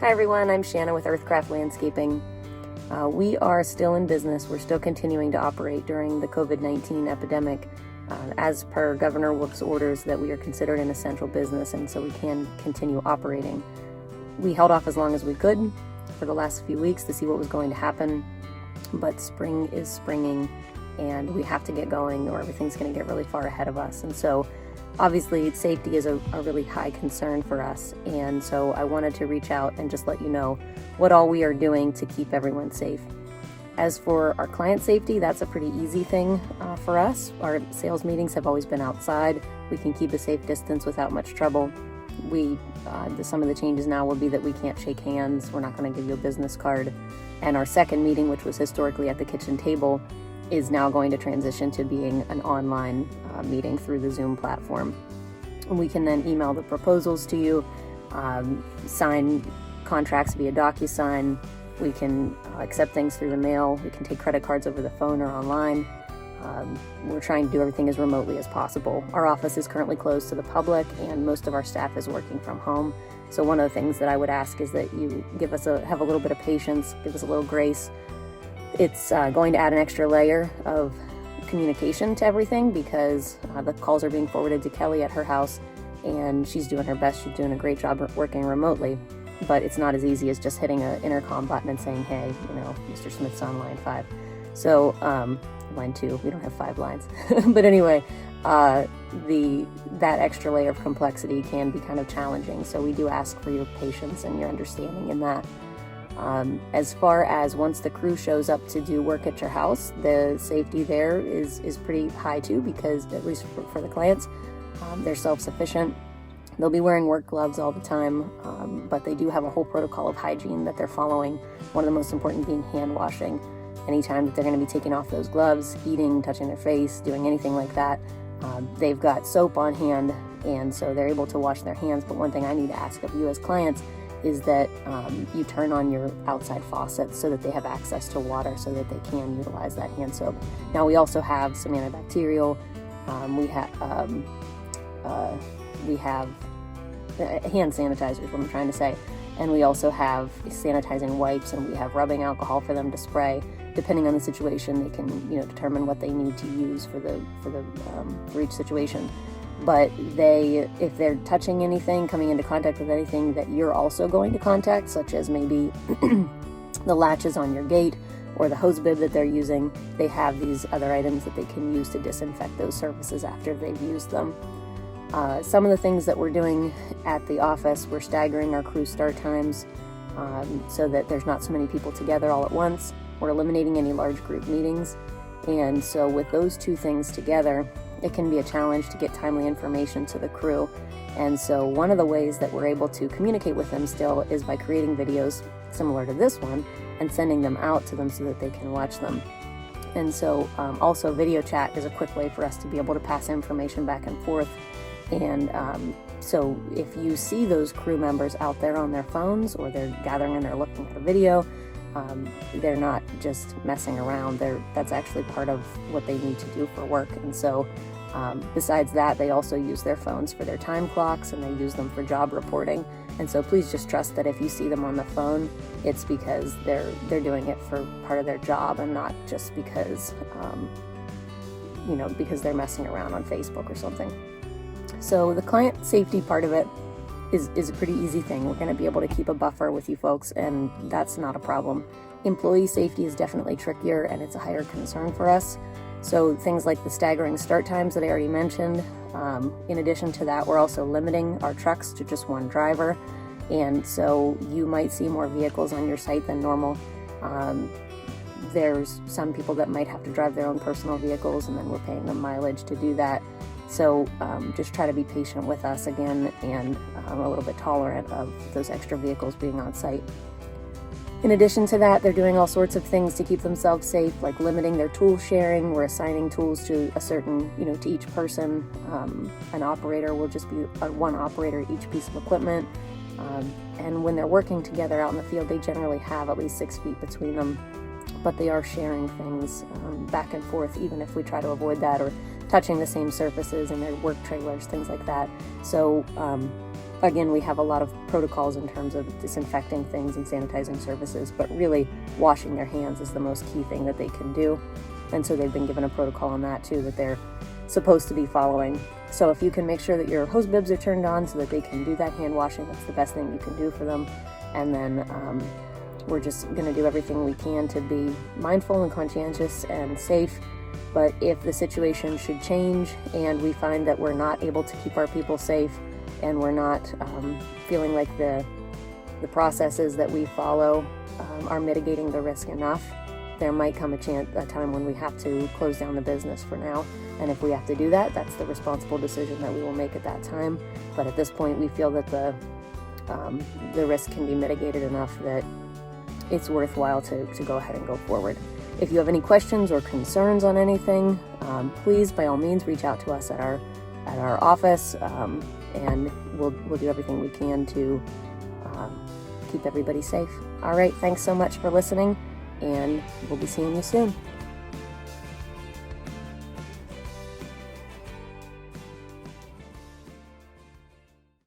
Hi everyone, I'm Shanna with EarthCraft Landscaping. We are still in business. We're still continuing to operate during the COVID-19 epidemic. As per Governor Wolf's orders that we are considered an essential business, and so we can continue operating. We held off as long as we could for the last few weeks to see what was going to happen, but spring is springing and we have to get going or everything's going to get really far ahead of us. And so obviously safety is a really high concern for us, and so I wanted to reach out and just let you know what all we are doing to keep everyone safe. As for our client safety, that's a pretty easy thing for us. Our sales meetings have always been outside. We can keep a safe distance without much trouble. Some of the changes now will be that we can't shake hands. We're not going to give you a business card. And our second meeting, which was historically at the kitchen table, is now going to transition to being an online meeting through the Zoom platform. And we can then email the proposals to you, sign contracts via DocuSign. We can accept things through the mail. We can take credit cards over the phone or online. We're trying to do everything as remotely as possible. Our office is currently closed to the public and most of our staff is working from home. So one of the things that I would ask is that you have a little bit of patience, give us a little grace. It's going to add an extra layer of communication to everything because the calls are being forwarded to Kelly at her house and she's doing her best. She's doing a great job working remotely, but it's not as easy as just hitting an intercom button and saying, hey, Mr. Smith's on line 5. So line 2, we don't have 5 lines. But anyway, that extra layer of complexity can be kind of challenging. So we do ask for your patience and your understanding in that. As far as once the crew shows up to do work at your house, the safety there is pretty high too, because at least for the clients, they're self-sufficient. They'll be wearing work gloves all the time, but they do have a whole protocol of hygiene that they're following. One of the most important being hand washing. Anytime that they're going to be taking off those gloves, eating, touching their face, doing anything like that, they've got soap on hand, and so they're able to wash their hands. But one thing I need to ask of you as clients is that you turn on your outside faucets so that they have access to water so that they can utilize that hand soap. Now we also have some antibacterial, we have hand sanitizers, what I'm trying to say, and we also have sanitizing wipes, and we have rubbing alcohol for them to spray. Depending on the situation, they can determine what they need to use for each situation. But if they're touching anything, coming into contact with anything that you're also going to contact, such as maybe the latches on your gate or the hose bib that they're using, they have these other items that they can use to disinfect those surfaces after they've used them. Some of the things that we're doing at the office, we're staggering our crew start times so that there's not so many people together all at once. We're eliminating any large group meetings. And so with those two things together, it can be a challenge to get timely information to the crew. And so one of the ways that we're able to communicate with them still is by creating videos similar to this one and sending them out to them so that they can watch them. And so also video chat is a quick way for us to be able to pass information back and forth. And so if you see those crew members out there on their phones or they're gathering and they're looking at a video, they're not just messing around. That's actually part of what they need to do for work. And so besides that, they also use their phones for their time clocks and they use them for job reporting. And so please just trust that if you see them on the phone, it's because they're doing it for part of their job and not just because because they're messing around on Facebook or something. So the client safety part of it is a pretty easy thing. We're going to be able to keep a buffer with you folks, and that's not a problem. Employee safety is definitely trickier, and it's a higher concern for us. So things like the staggering start times that I already mentioned. In addition to that, we're also limiting our trucks to just one driver, and so you might see more vehicles on your site than normal. There's some people that might have to drive their own personal vehicles, and then we're paying them mileage to do that. So just try to be patient with us again and a little bit tolerant of those extra vehicles being on site. In addition to that, they're doing all sorts of things to keep themselves safe, like limiting their tool sharing. We're assigning tools to a certain, to each person. An operator will just be one operator each piece of equipment. And when they're working together out in the field, they generally have at least 6 feet between them. But they are sharing things back and forth, even if we try to avoid that, or touching the same surfaces in their work trailers, things like that. So Again, we have a lot of protocols in terms of disinfecting things and sanitizing services, but really washing their hands is the most key thing that they can do. And so they've been given a protocol on that too that they're supposed to be following. So if you can make sure that your hose bibs are turned on so that they can do that hand washing, that's the best thing you can do for them. And then we're just going to do everything we can to be mindful and conscientious and safe. But if the situation should change and we find that we're not able to keep our people safe, and we're not feeling like the processes that we follow are mitigating the risk enough, there might come a time when we have to close down the business for now. And if we have to do that, that's the responsible decision that we will make at that time. But at this point, we feel that the risk can be mitigated enough that it's worthwhile to go ahead and go forward. If you have any questions or concerns on anything, please, by all means, reach out to us at our office. And we'll do everything we can to keep everybody safe. All right, thanks so much for listening, and we'll be seeing you soon.